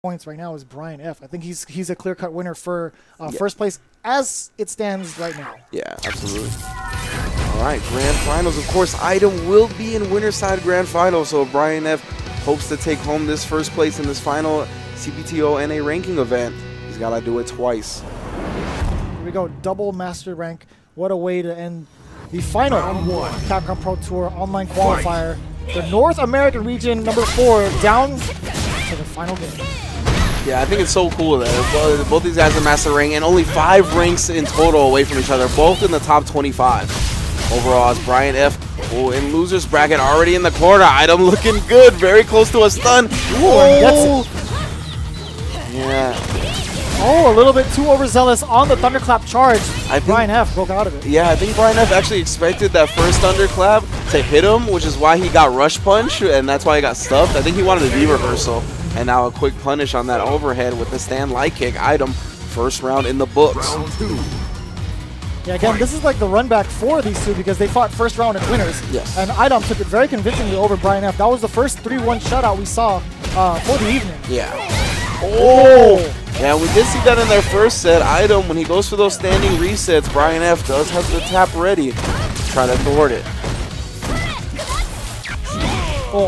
points right now is Brian F. I think he's a clear-cut winner for first place as it stands right now. Yeah, absolutely. All right, Grand Finals. Of course, Idom will be in winner side Grand Finals, so Brian F. hopes to take home this first place in this final CPTO NA ranking event. He's got to do it twice. Here we go, double master rank. What a way to end the final Capcom Pro Tour online qualifier. The North American region number 4 down to the final game. Yeah, I think it's so cool that both these guys are master rank and only 5 ranks in total away from each other, both in the top 25. Overall, as Brian F. In loser's bracket already in the corner. Idom looking good, very close to a stun. Gets it. Yeah. Oh, a little bit too overzealous on the thunderclap charge. Brian F. broke out of it. Yeah, I think Brian F. actually expected that first thunderclap to hit him, which is why he got rush punch, and that's why he got stuffed. I think he wanted a V reversal, and now a quick punish on that overhead with the stand light kick. Idom, first round in the books. Yeah, again, this is like the run back for these two because they fought first round and winners. Yes. And Idom took it very convincingly over Brian F. That was the first 3-1 shutout we saw for the evening. Yeah. Oh! Yeah, we did see that in their first set. Idom, when he goes for those standing resets, Brian F. does have the tap ready to try to thwart it. Oh,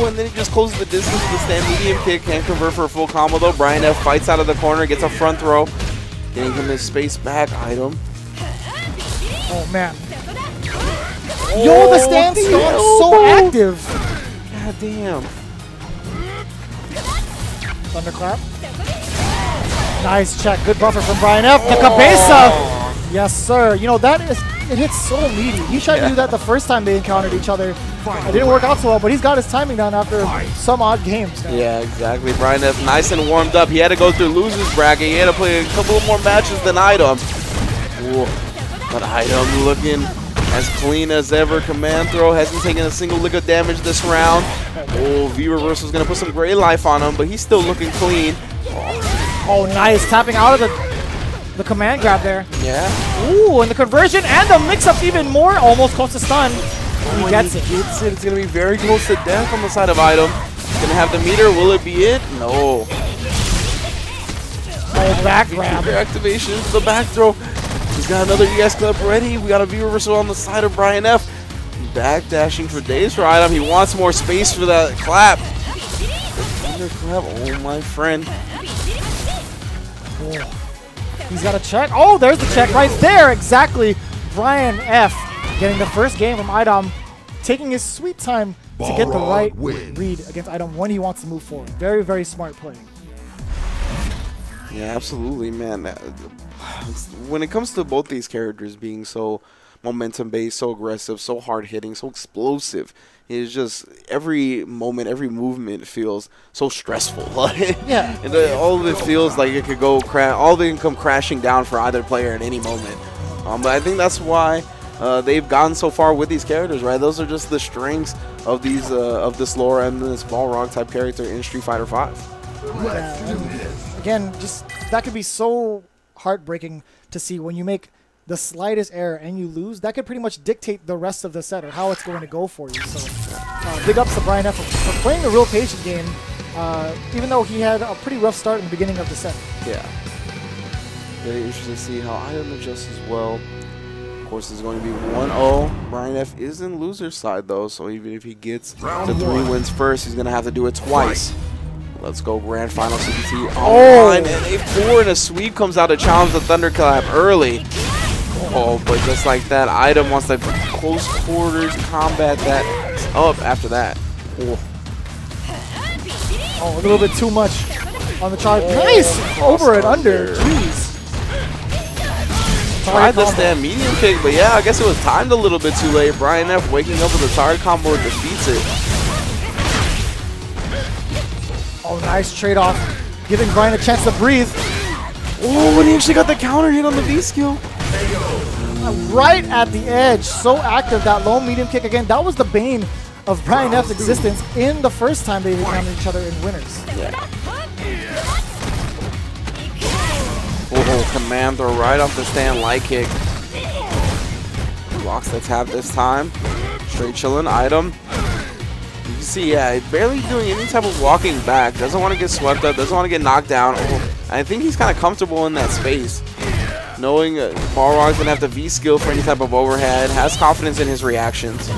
and then he just closes the distance with the stand medium kick. Can't convert for a full combo though. Brian F. fights out of the corner, gets a front throw. Getting him his space back, Idom. Oh, man. Yo, the stand's so active. God damn. Thunderclap. Nice check. Good buffer from Brian F. The cabeza. Yes, sir. You know, it hits so meaty. He tried to do that the first time they encountered each other. It didn't work out so well, but he's got his timing down after some odd games. Yeah, exactly. Brian F. nice and warmed up. He had to go through loser's bracket. He had to play a couple more matches than Idom. Ooh. But Idom looking as clean as ever. Command throw hasn't taken a single lick of damage this round. Oh, V reversal is going to put some gray life on him, but he's still looking clean. Oh, nice. Tapping out of the command grab there. Yeah. Ooh, and the conversion and the mix-up even more. Almost close to stun. He gets it. It's going to be very close to death on the side of Idom. Going to have the meter. Will it be it? No. Oh, back grab. Activation into the back throw. He's got another ES clip ready. We got a V reversal on the side of Brian F. Back dashing for days for Idom. He wants more space for that clap. Thunderclap. Oh, my friend. Oh. He's got a check. Oh, there's the check right there. Exactly. Brian F. getting the first game from Idom, taking his sweet time to get the right read against Idom when he wants to move forward. Very, very smart play. Yeah, absolutely, man. When it comes to both these characters being so momentum-based, so aggressive, so hard-hitting, so explosive, it's just every moment, every movement feels so stressful. Yeah. And all of it feels like it could go all of it can come crashing down for either player at any moment. But I think that's why they've gotten so far with these characters, right? Those are just the strengths of these of this lore and this Balrog type character in Street Fighter V. Again, just that could be so heartbreaking to see when you make the slightest error and you lose. That could pretty much dictate the rest of the set or how it's going to go for you. So big ups to Brian F. for playing the real patient game, even though he had a pretty rough start in the beginning of the set. Yeah. Very interesting to see how Idom adjusts as well. Of course, it's going to be 1-0. Brian F. is in loser's side, though, so even if he gets the 3 wins first, he's going to have to do it twice. Let's go Grand Final CPT. Oh, and a 4 and a sweep comes out to challenge the Thunderclap early. Oh, but just like that, Idom wants to close quarters combat that up after that. Oh, a little bit too much on the charge. Nice! Over and under. Jeez. Tried the stand medium kick, but yeah, I guess it was timed a little bit too late. Brian F. waking up with a target combo defeats it. Oh, nice trade-off. Giving Brian a chance to breathe. Oh, when he actually got the counter hit on the V skill. Right at the edge. So active, that low medium kick. Again, that was the bane of Brian F's existence in the first time they encountered each other in winners. Yeah. Oh, command throw right off the stand, light kick. Blocks the tap this time. Straight chilling, Idom. You can see, yeah, barely doing any type of walking back. Doesn't want to get swept up. Doesn't want to get knocked down. I think he's kind of comfortable in that space. Knowing Balrog's going to have the V skill for any type of overhead. Has confidence in his reactions.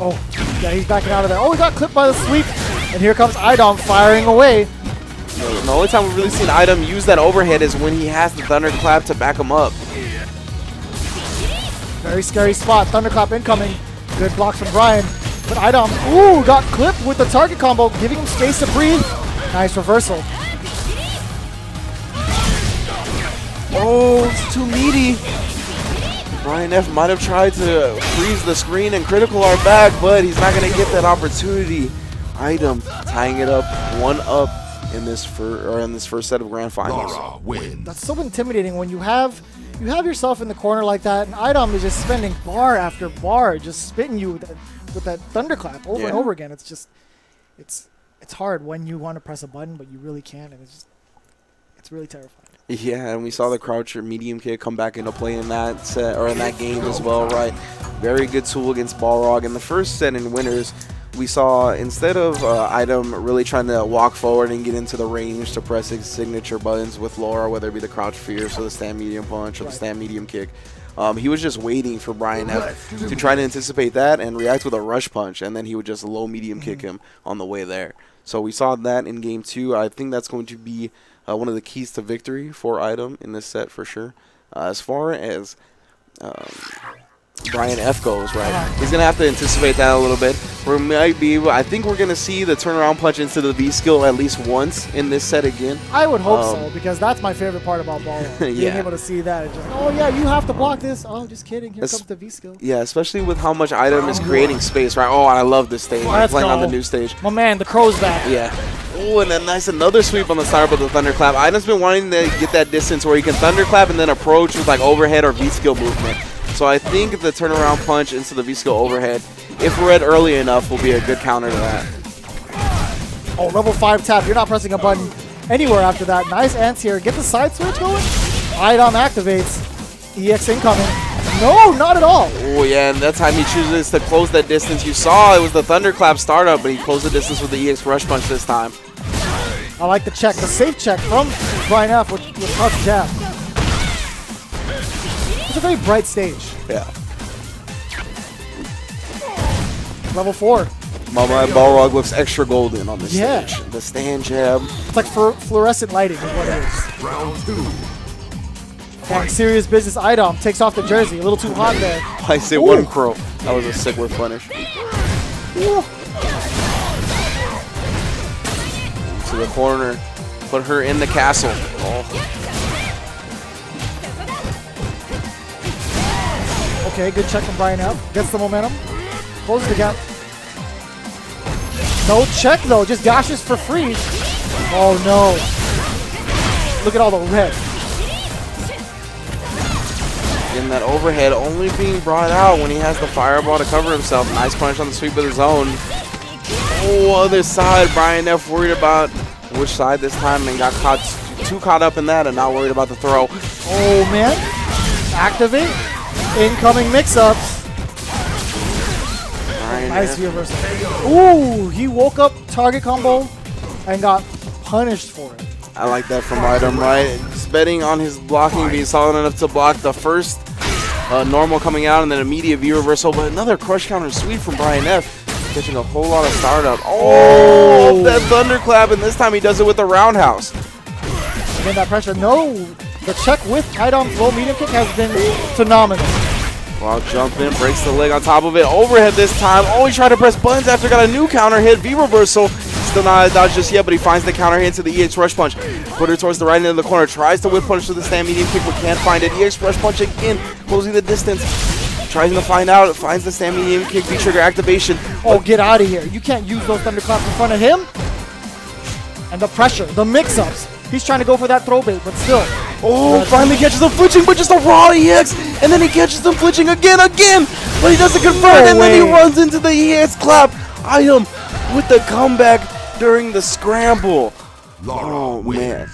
Oh, yeah, he's backing out of there. Oh, he got clipped by the sweep. And here comes Idom firing away. The only time we've really seen Idom use that overhead is when he has the thunderclap to back him up. Very scary spot. Thunderclap incoming. Good blocks from Brian. But Idom, ooh, got clipped with the target combo, giving him space to breathe. Nice reversal. Oh, it's too meaty. Brian F might have tried to freeze the screen and critical our back, but he's not going to get that opportunity. Idom tying it up 1-up in this first set of grand finals. That's so intimidating when you have yourself in the corner like that, and Idom is just spending bar after bar, just spitting you with that thunderclap over and over again. It's just, it's hard when you want to press a button, but you really can't, and it's really terrifying. Yeah, and we saw the croucher medium kick come back into play in that set, or in that game as well, right? Very good tool against Balrog. In the first set in winners, we saw instead of Idom really trying to walk forward and get into the range to press his signature buttons with Laura, whether it be the crouch fierce or the stand medium punch or the stand medium kick, he was just waiting for Brian F to try to anticipate that and react with a rush punch, and then he would just low medium kick him on the way there. So we saw that in game 2. I think that's going to be one of the keys to victory for Idom in this set for sure. As far as Brian F goes, right, he's going to have to anticipate that a little bit. I think we're going to see the turnaround punch into the V skill at least once in this set again. I would hope so, because that's my favorite part about Balrog. Being able to see that. It's just, oh yeah, you have to block this. Oh, just kidding. Here comes the V skill. Yeah, especially with how much Idom is creating space, right? Oh, and I love this stage. Playing on the new stage. My man, the crow's back. Yeah. Oh, and then another sweep on the start with the thunderclap. Idom's been wanting to get that distance where he can thunderclap and then approach with like overhead or V skill movement. So I think the turnaround punch into the V skill overhead, if read early enough, will be a good counter to that. Oh, level 5 tap. You're not pressing a button anywhere after that. Nice ants here. Get the side switch going. Idom activates. EX incoming. No, not at all. Oh, yeah, and that time he chooses to close that distance. You saw it was the thunderclap startup, but he closed the distance with the EX rush punch this time. I like the check, the safe check from Brian F with crouch jab. It's a very bright stage. Yeah. Level 4. Mama Balrog looks extra golden on this stage. The stand jab. It's like fluorescent lighting is what it is. Round 2. Dang, serious business. Idom takes off the jersey. A little too hot there. I say one crow. That was a sick whip punish. Ooh. To the corner. Put her in the castle. Oh. Okay, good check from Brian F. Gets the momentum. Closes the gap. No check though, just dashes for free. Oh no. Look at all the red. And that overhead only being brought out when he has the fireball to cover himself. Nice punch on the sweep of his own. Oh, other side. Brian F worried about which side this time and got too caught up in that and not worried about the throw. Oh man. Activate. Incoming mix-ups. Nice reversal. Ooh, he woke up target combo and got punished for it. I like that from Idom, right? Just betting on his blocking being solid enough to block the first normal coming out and then immediate V reversal, but another crush counter sweep from Brian F. Catching a whole lot of startup. Oh, that thunderclap, and this time he does it with the roundhouse. Again, that pressure. No, the check with Idom's low medium kick has been phenomenal. Wow, jump in, breaks the leg on top of it. Overhead this time. Oh, he tried to press buttons after got a new counter hit. V reversal. Still not a dodge just yet, but he finds the counter hit to the EX rush punch. Put her towards the right end of the corner. Tries to whip punch to the stand medium kick, but can't find it. EX rush punch again, closing the distance. Tries to find out. Finds the stand medium kick. V trigger activation. Oh, get out of here. You can't use those thunderclaps in front of him. And the pressure, the mix-ups. He's trying to go for that throw bait, but still. Oh, finally catches them flinching, but just a raw EX. And then he catches them flinching again. But he doesn't confirm, and then he runs into the EX clap. Idom with the comeback during the scramble. Oh, man.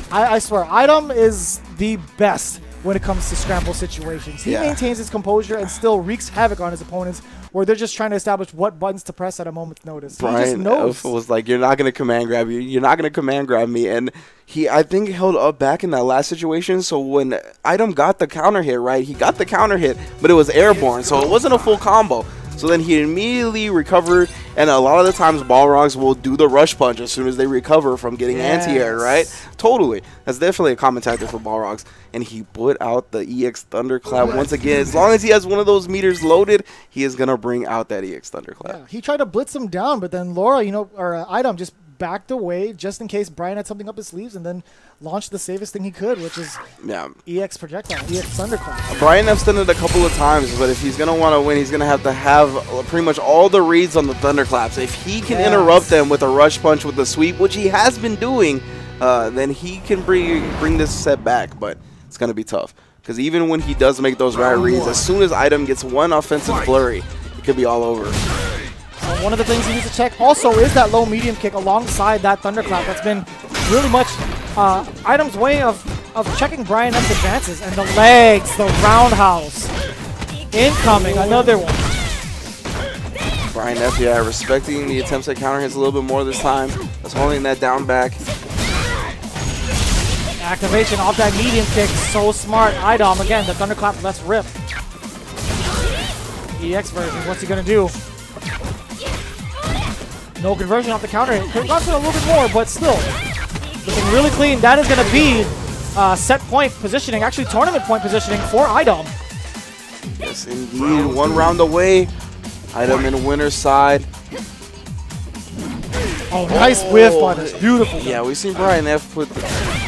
I swear, Idom is the best when it comes to scramble situations. He Yeah. maintains his composure and still wreaks havoc on his opponents, where they're just trying to establish what buttons to press at a moment's notice. He just Brian knows. F was like, "You're not gonna command grab you. You're not gonna command grab me." And he, I think, held up back in that last situation. So when Idom got the counter hit, right, he got the counter hit, but it was airborne, so it wasn't a full combo. So then he immediately recovered, and a lot of the times Balrogs will do the rush punch as soon as they recover from getting anti-air, right? Totally. That's definitely a common tactic for Balrogs. And he put out the EX Thunderclap once again. As long as he has one of those meters loaded, he is going to bring out that EX Thunderclap. Yeah, he tried to blitz him down, but then Laura, or Idom just backed away just in case Brian had something up his sleeves, and then launched the safest thing he could, which is EX projectile, EX Thunderclap. Brian F's done it a couple of times, but if he's going to want to win, he's going to have pretty much all the reads on the Thunderclaps. If he can interrupt them with a rush punch with a sweep, which he has been doing, then he can bring this set back, but it's going to be tough. Because even when he does make those right reads, as soon as Idom gets one offensive flurry, it could be all over. So one of the things he needs to check also is that low medium kick alongside that Thunderclap. That's been really much Idom's way of checking Brian F's advances. And the legs, the roundhouse. Incoming, another one. Brian F, respecting the attempts at counter hits a little bit more this time. That's holding that down back. Activation off that medium kick, so smart. Idom, again, the Thunderclap lets rip. EX version, what's he gonna do? No conversion off the counter hit. Could have gone for a little bit more, but still. Looking really clean. That is going to be set point positioning, actually tournament point positioning for Idom. Yes, indeed. One round away. Idom in winner's side. Oh, nice whiff on this. Beautiful. Yeah, we've seen Brian F put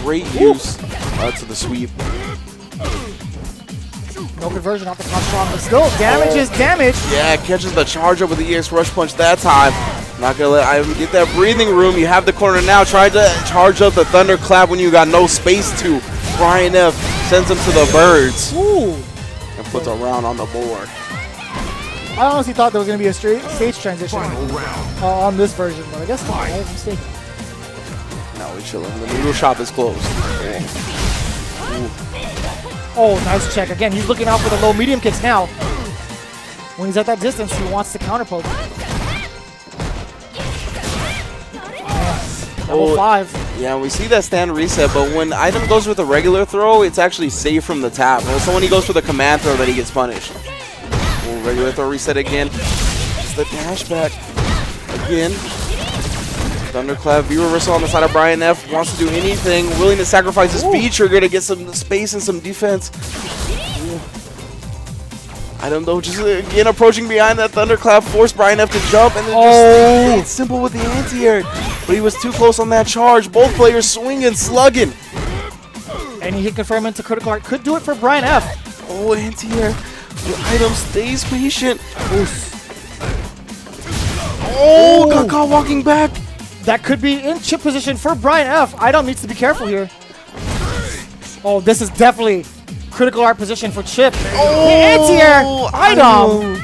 great use to the sweep. No conversion off the top strong, but still damage is damage. Yeah, catches the charge up with the EX rush punch that time. Not gonna let Idom get that breathing room. You have the corner now. Try to charge up the Thunderclap when you got no space to. Brian F sends him to the birds. Ooh. And puts a round on the board. I honestly thought there was going to be a stage transition on this version, but I guess not. I was mistaken. No, we're chilling. The noodle shop is closed. Oh, nice check. Again, he's looking out for the low medium kicks now. When he's at that distance, he wants to counter poke. Level 5. Yeah, we see that stand reset, but when Idom goes with a regular throw, it's actually safe from the tap. So when he goes for the command throw, that he gets punished. Oh, regular throw reset again. It's the dash back again. Thunderclap, V-reversal on the side of Brian F. Wants to do anything, willing to sacrifice his V-trigger to get some space and some defense. Idom, though, just again approaching behind that Thunderclap, forced Brian F to jump, and then just simple with the anti-air. But he was too close on that charge. Both players swinging, slugging. And he hit confirm into critical art. Could do it for Brian F. Oh, anti-air. Idom stays patient. Oh, got caught walking back. That could be in chip position for Brian F. Idom needs to be careful here. Oh, this is definitely critical art position for Chip. Oh, anti-air. Idom.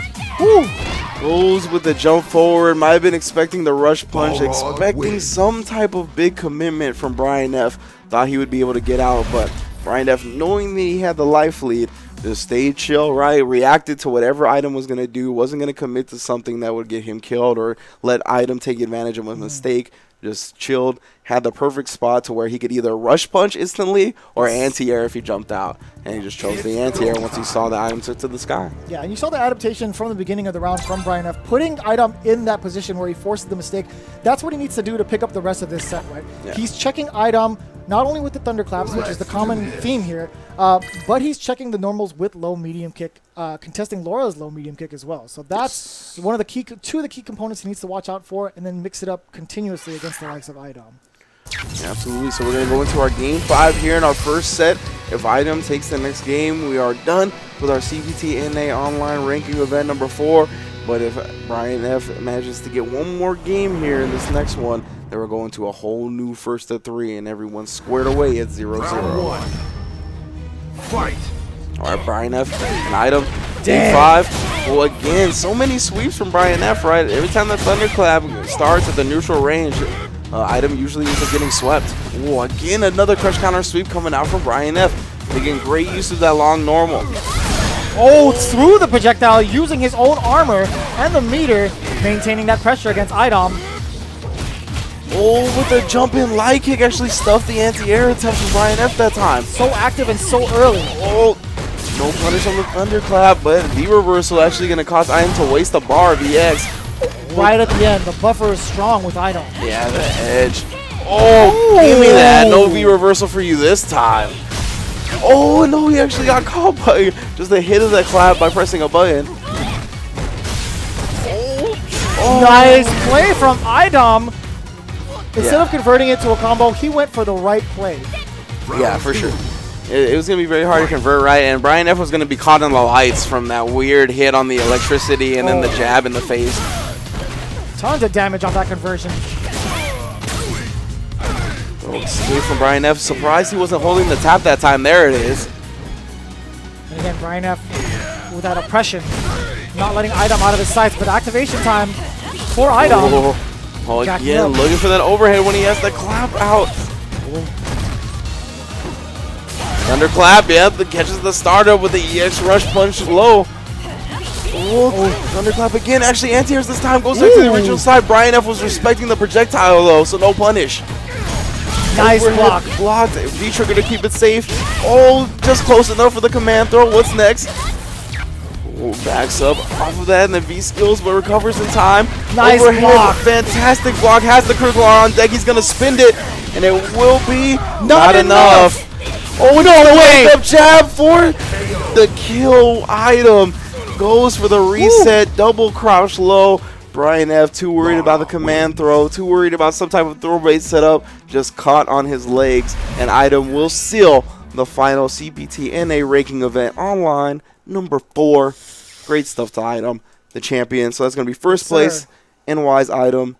Goes with the jump forward. Might have been expecting the rush punch, expecting some type of big commitment from Brian F. Thought he would be able to get out, but Brian F, knowing that he had the life lead, just stayed chill, right? Reacted to whatever Idom was going to do. Wasn't going to commit to something that would get him killed or let Idom take advantage of a mistake. Just chilled. Had the perfect spot to where he could either rush punch instantly or anti-air if he jumped out. And he just chose the anti-air once he saw the Idom took to the sky. Yeah, and you saw the adaptation from the beginning of the round from Brian F. Putting Idom in that position where he forced the mistake. That's what he needs to do to pick up the rest of this set, right? Yeah. He's checking Idom not only with the Thunderclaps, which is the common theme here, but he's checking the normals with low medium kick, contesting Laura's low medium kick as well. So that's one of the key, two of the key components he needs to watch out for, and then mix it up continuously against the likes of Idom. Yeah, absolutely. So we're going to go into our game 5 here in our first set. If Idom takes the next game, we are done with our CPT NA online ranking event number 4. But if Brian F manages to get one more game here in this next one, then we're going to a whole new first of 3, and everyone's squared away at 0-0. Round 1. Fight. All right, Brian F and Idom, game 5. Well, again, so many sweeps from Brian F, right? Every time the Thunderclap starts at the neutral range, Idom usually ends up getting swept. Oh, again, another crush counter sweep coming out from Brian F. Making great use of that long normal. Oh, through the projectile, using his own armor and the meter, maintaining that pressure against Idom. Oh, with the jump in light kick actually stuffed the anti-air attempt from Brian F that time. So active and so early. Oh, no punish on the thunderclap, but V reversal actually going to cause Idom to waste a bar VX. Right at the end, the buffer is strong with Idom. Yeah, the edge. Oh, give me that. No V reversal for you this time. Oh, no, he actually got caught by just a hit of the clap by pressing a button. Oh. Nice play from Idom. Instead of converting it to a combo, he went for the right play. Yeah, for sure. It was going to be very hard to convert right, and Brian F was going to be caught in the lights from that weird hit on the electricity and then the jab in the face. Tons of damage on that conversion. Oh, escape from Brian F. Surprised he wasn't holding the tap that time. There it is. And again, Brian F with that oppression, not letting Idom out of his sights, but activation time for Idom. Oh, again, looking for that overhead when he has the clap out. Thunderclap, yep, catches the startup with the EX rush punch low. Thunderclap again. Actually, anti-airs this time goes back to the original side. Brian F was respecting the projectile though, so no punish. Nice block. Blocked. V-trigger to keep it safe. Oh, just close enough for the command throw. What's next? Oh, backs up off of that, and then V-skills, but recovers in time. Nice overhead, block. Fantastic block. Has the critical on deck. He's going to spin it, and it will be not enough. Oh, no way! Up jab for the kill. Idom goes for the reset. Double crouch low. Brian F. too worried about the command throw, too worried about some type of throw bait setup, just caught on his legs, and Idom will seal the final CPT NA ranking event online, number 4. Great stuff to Idom, the champion. So that's going to be first place, NY's Idom.